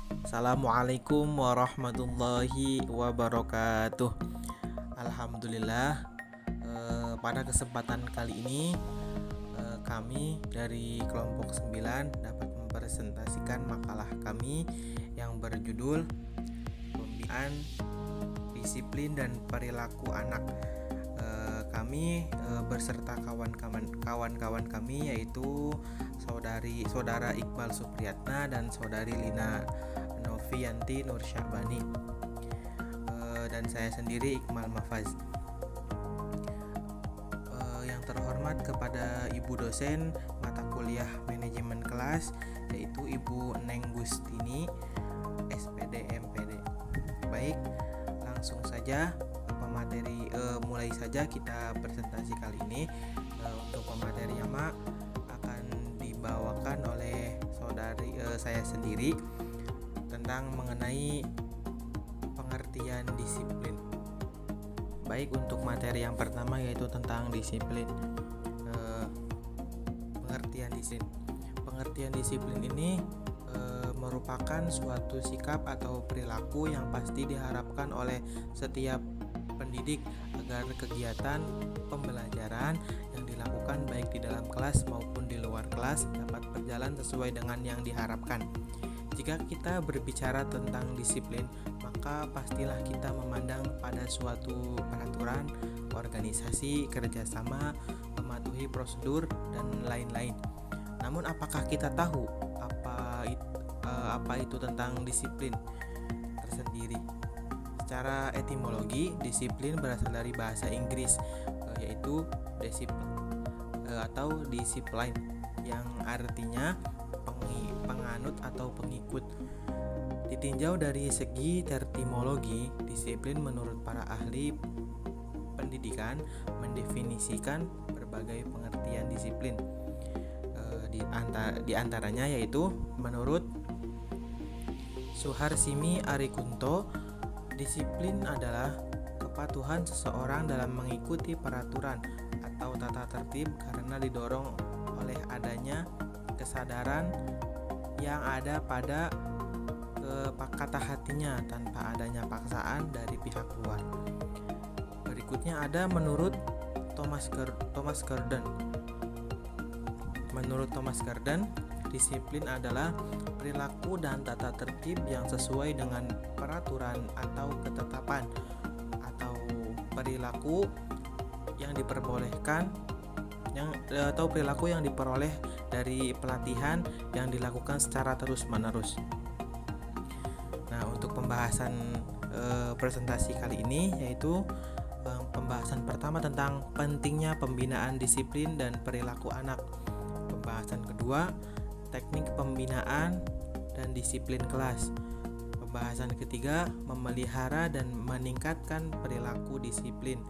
Assalamualaikum warahmatullahi wabarakatuh. Alhamdulillah, pada kesempatan kali ini kami dari kelompok 9 dapat mempresentasikan makalah kami yang berjudul Pembinaan Disiplin dan Perilaku Anak. Kami beserta kawan-kawan kami, yaitu saudara Iqbal Supriyatna dan saudari Lina Novianti Nur Syahbani, dan saya sendiri Iqmal Mafaz. Yang terhormat kepada Ibu dosen mata kuliah manajemen kelas, yaitu Ibu Neng Gustini SPD MPD. Baik, langsung saja pemateri, mulai saja kita presentasi kali ini. Untuk pemateri yang akan dibawakan oleh saya sendiri tentang mengenai pengertian disiplin. Baik, untuk materi yang pertama yaitu tentang disiplin. Pengertian disiplin ini merupakan suatu sikap atau perilaku yang pasti diharapkan oleh setiap pendidik agar kegiatan pembelajaran yang dilakukan baik di dalam kelas maupun di luar kelas dapat berjalan sesuai dengan yang diharapkan. Jika kita berbicara tentang disiplin, maka pastilah kita memandang pada suatu peraturan, organisasi, kerjasama, mematuhi prosedur, dan lain-lain. Namun apakah kita tahu apa itu tentang disiplin tersendiri? Secara etimologi, disiplin berasal dari bahasa Inggris, yaitu atau discipline, yang artinya penganut atau pengikut. Ditinjau dari segi terminologi, disiplin menurut para ahli pendidikan mendefinisikan berbagai pengertian disiplin. Di antaranya yaitu menurut Suharsimi Arikunto, disiplin adalah kepatuhan seseorang dalam mengikuti peraturan atau tata tertib karena didorong oleh adanya kesadaran yang ada pada kata hatinya tanpa adanya paksaan dari pihak luar. Berikutnya ada menurut Thomas Gordon. Menurut Thomas Gordon, disiplin adalah perilaku dan tata tertib yang sesuai dengan peraturan atau ketetapan, atau perilaku yang diperbolehkan atau perilaku yang diperoleh dari pelatihan yang dilakukan secara terus-menerus. Nah, untuk pembahasan presentasi kali ini yaitu pembahasan pertama tentang pentingnya pembinaan disiplin dan perilaku anak. Pembahasan kedua, teknik pembinaan dan disiplin kelas. Pembahasan ketiga, memelihara dan meningkatkan perilaku disiplin.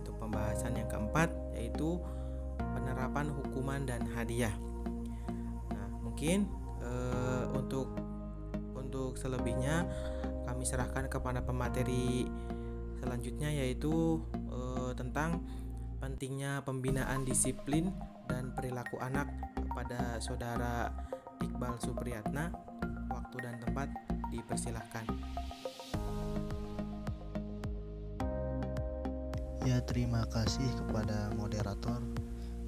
Untuk pembahasan yang keempat yaitu penerapan hukuman dan hadiah. Nah, mungkin untuk selebihnya kami serahkan kepada pemateri selanjutnya, yaitu tentang pentingnya pembinaan disiplin dan perilaku anak kepada saudara Iqbal Supriyatna. Waktu dan tempat dipersilahkan. Ya, terima kasih kepada moderator.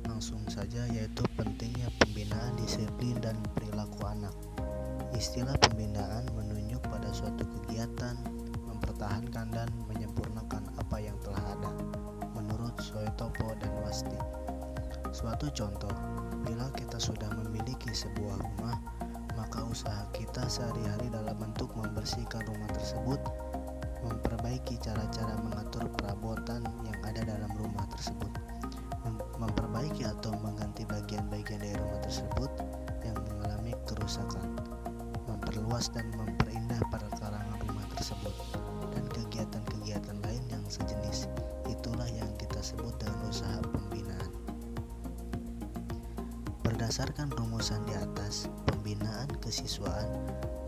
Langsung saja, yaitu pentingnya pembinaan disiplin dan perilaku anak. Istilah pembinaan menunjuk pada suatu kegiatan mempertahankan dan menyempurnakan apa yang telah ada, menurut Soetopo dan Wasti. Suatu contoh, bila kita sudah memiliki sebuah rumah, maka usaha kita sehari-hari dalam bentuk membersihkan rumah tersebut, memperbaiki cara-cara mengatur perabotan yang ada dalam rumah tersebut, memperbaiki atau mengganti bagian-bagian dari rumah tersebut yang mengalami kerusakan, memperluas dan memperindah perkarangan rumah tersebut, dan kegiatan-kegiatan lain yang sejenis. Itulah yang kita sebut dengan usaha pembinaan. Berdasarkan rumusan di atas, pembinaan kesiswaan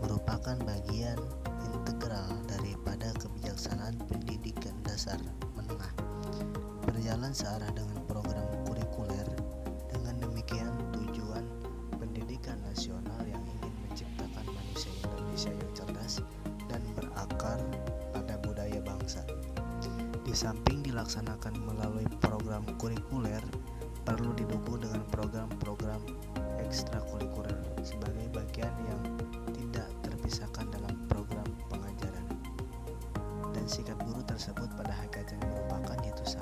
merupakan bagian integral daripada kebijaksanaan pendidikan dasar menengah, berjalan searah dengan program kurikuler. Dengan demikian, tujuan pendidikan nasional yang ingin menciptakan manusia Indonesia yang cerdas samping dilaksanakan melalui program kurikuler, perlu didukung dengan program-program ekstrakurikuler sebagai bagian yang tidak terpisahkan dalam program pengajaran. Dan sikap guru tersebut pada hakikatnya merupakan yaitu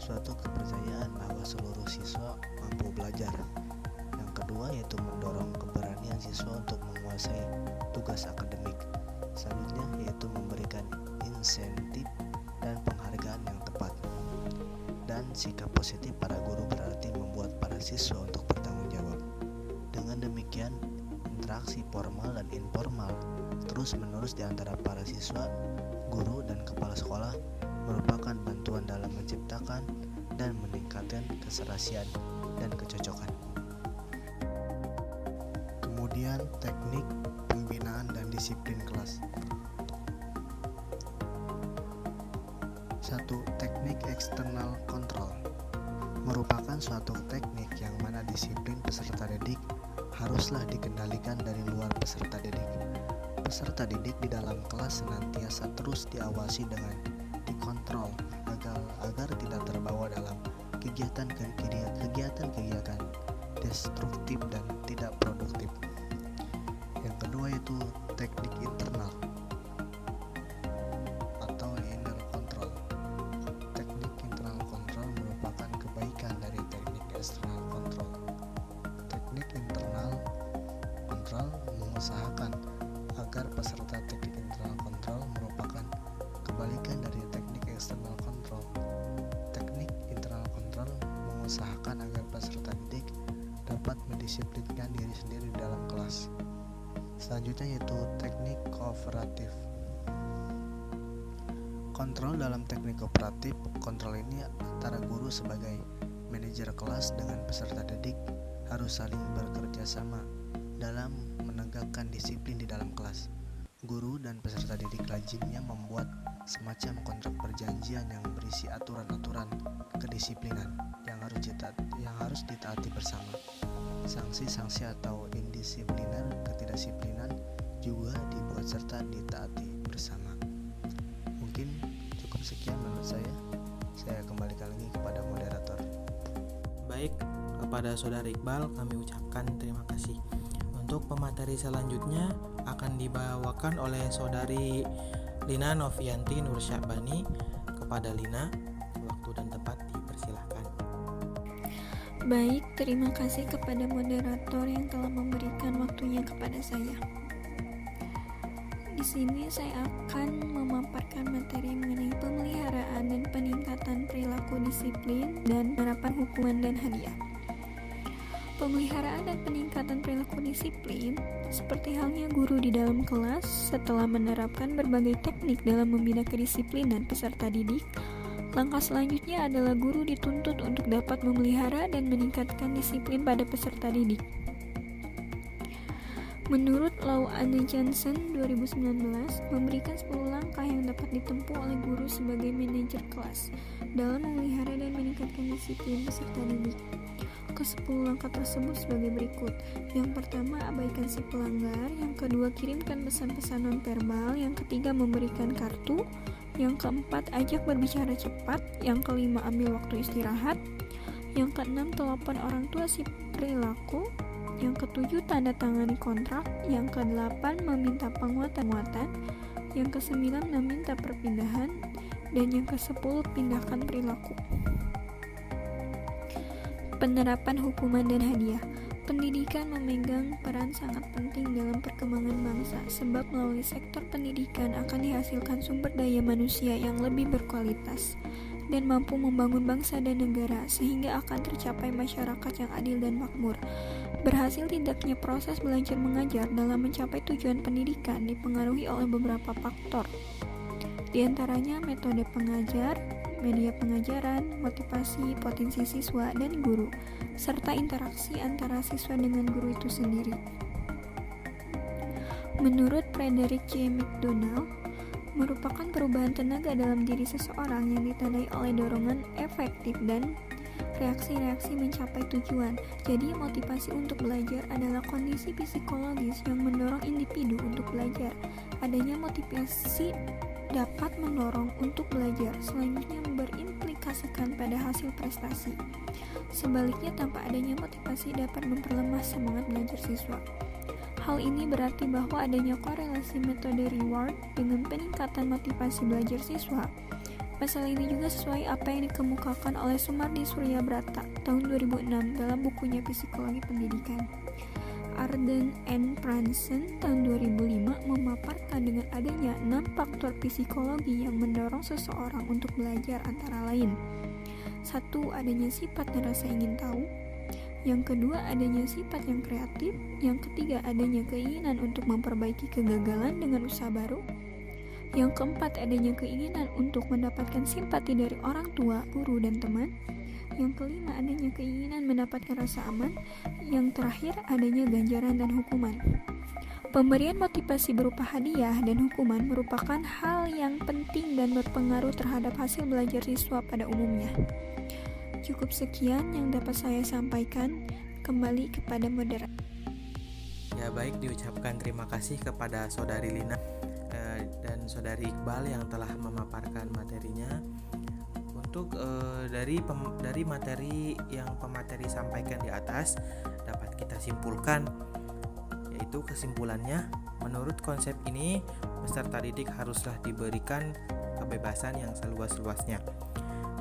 suatu kepercayaan bahwa seluruh siswa mampu belajar. Yang kedua yaitu mendorong keberanian siswa untuk menguasai tugas akademik. Selanjutnya yaitu memberikan insentif dan penghargaan yang tepat. Dan sikap positif para guru berarti membuat para siswa untuk bertanggung jawab. Dengan demikian, interaksi formal dan informal terus-menerus di antara para siswa, guru, dan kepala sekolah merupakan bantuan dalam menciptakan dan meningkatkan keserasian dan kecocokan. Kemudian teknik pembinaan dan disiplin kelas. 1. Teknik eksternal kontrol merupakan suatu teknik yang mana disiplin peserta didik haruslah dikendalikan dari luar peserta didik. Peserta didik di dalam kelas senantiasa terus diawasi dengan dikontrol agar tidak terbawa dalam kegiatan destruktif dan tidak produktif. Yang kedua yaitu teknik internal atau inner control. Teknik internal control merupakan kebaikan dari teknik external control. Teknik internal control mengusahakan agar peserta teknik internal control merupakan kebalikan dari teknik external control. Teknik internal control mengusahakan agar peserta didik dapat mendisiplinkan diri sendiri dalam kelas. Selanjutnya yaitu teknik kooperatif. Kontrol dalam teknik kooperatif, kontrol ini antara guru sebagai manajer kelas dengan peserta didik harus saling bekerja sama dalam menegakkan disiplin di dalam kelas. Guru dan peserta didik lazimnya membuat semacam kontrak perjanjian yang berisi aturan-aturan kedisiplinan yang harus ditaati bersama. Sanksi-sanksi atau indisipliner ketidakdisiplinan juga dibuat serta ditaati bersama. Mungkin cukup sekian menurut saya. Saya kembalikan lagi kepada moderator. Baik, kepada Saudara Iqbal kami ucapkan terima kasih. Untuk pemateri selanjutnya akan dibawakan oleh Saudari Lina Novianti Nursyabani. Kepada Lina, waktu dan tempat dipersilahkan. Baik, terima kasih kepada moderator yang telah memberikan waktunya kepada saya. Di sini saya akan memaparkan materi mengenai pemeliharaan dan peningkatan perilaku disiplin dan penerapan hukuman dan hadiah. Pemeliharaan dan peningkatan perilaku disiplin, seperti halnya guru di dalam kelas, setelah menerapkan berbagai teknik dalam membina kedisiplinan peserta didik, langkah selanjutnya adalah guru dituntut untuk dapat memelihara dan meningkatkan disiplin pada peserta didik. Menurut Lau Anne Johnson 2019, memberikan 10 langkah yang dapat ditempuh oleh guru sebagai manajer kelas dalam memelihara dan meningkatkan disiplin peserta didik. Ke-10 langkah tersebut sebagai berikut. Yang pertama, abaikan si pelanggar. Yang kedua, kirimkan pesan-pesan non-verbal. Yang ketiga, memberikan kartu. Yang keempat, ajak berbicara cepat. Yang kelima, ambil waktu istirahat. Yang keenam, telepon orang tua si perilaku. Yang ketujuh, tanda tangani kontrak. Yang kedelapan, meminta penguatan. Yang kesembilan, meminta perpindahan. Dan yang ke-10, pindahkan perilaku. Penerapan hukuman dan hadiah. Pendidikan memegang peran sangat penting dalam perkembangan bangsa, sebab melalui sektor pendidikan akan dihasilkan sumber daya manusia yang lebih berkualitas dan mampu membangun bangsa dan negara, sehingga akan tercapai masyarakat yang adil dan makmur. Berhasil tidaknya proses belajar mengajar dalam mencapai tujuan pendidikan dipengaruhi oleh beberapa faktor, di antaranya metode pengajar, media pengajaran, motivasi, potensi siswa dan guru, serta interaksi antara siswa dengan guru itu sendiri. Menurut Frederick J. McDonald, merupakan perubahan tenaga dalam diri seseorang yang ditandai oleh dorongan efektif dan reaksi-reaksi mencapai tujuan. Jadi, motivasi untuk belajar adalah kondisi psikologis yang mendorong individu untuk belajar. Adanya motivasi dapat mendorong untuk belajar, selanjutnya berimplikasikan pada hasil prestasi. Sebaliknya, tanpa adanya motivasi dapat memperlemah semangat belajar siswa. Hal ini berarti bahwa adanya korelasi metode reward dengan peningkatan motivasi belajar siswa. Pasal ini juga sesuai apa yang dikemukakan oleh Sumardi Suryabrata tahun 2006 dalam bukunya Psikologi Pendidikan. Arden and Pransen tahun 2005 memaparkan dengan adanya 6 faktor psikologi yang mendorong seseorang untuk belajar, antara lain: 1. Adanya sifat dan rasa ingin tahu. Yang kedua, adanya sifat yang kreatif. Yang ketiga, adanya keinginan untuk memperbaiki kegagalan dengan usaha baru. Yang keempat, adanya keinginan untuk mendapatkan simpati dari orang tua, guru, dan teman. Yang kelima, adanya keinginan mendapatkan rasa aman. Yang terakhir, adanya ganjaran dan hukuman. Pemberian motivasi berupa hadiah dan hukuman merupakan hal yang penting dan berpengaruh terhadap hasil belajar siswa pada umumnya. Cukup sekian yang dapat saya sampaikan. Kembali kepada moderator. Ya, baik, diucapkan terima kasih kepada Saudari Lina dan Saudari Iqbal yang telah memaparkan materinya. Untuk dari materi yang pemateri sampaikan di atas dapat kita simpulkan, yaitu kesimpulannya, menurut konsep ini peserta didik haruslah diberikan kebebasan yang seluas-luasnya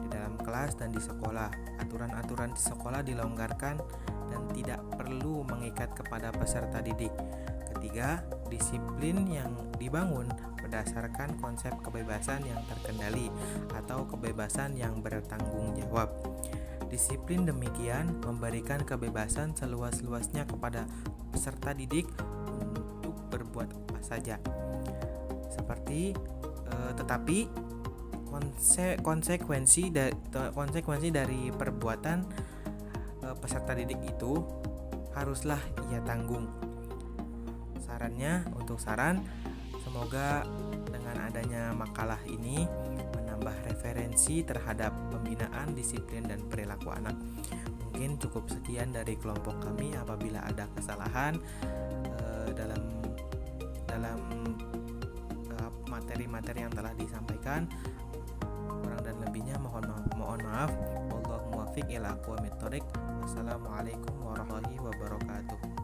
di dalam kelas dan di sekolah. Aturan-aturan di sekolah dilonggarkan dan tidak perlu mengikat kepada peserta didik. Ketiga, disiplin yang dibangun berdasarkan konsep kebebasan yang terkendali atau kebebasan yang bertanggung jawab. Disiplin demikian memberikan kebebasan seluas-luasnya kepada peserta didik untuk berbuat apa saja. Tetapi konsekuensi dari perbuatan peserta didik itu haruslah ia tanggung. Saran, semoga dengan adanya makalah ini menambah referensi terhadap pembinaan disiplin dan perilaku anak. Mungkin cukup sekian dari kelompok kami. Apabila ada kesalahan dalam materi-materi yang telah disampaikan, kurang dan lebihnya mohon maaf. Wallahu muwaffiq ila aqwamit thoriq. Wassalamualaikum warahmatullahi wabarakatuh.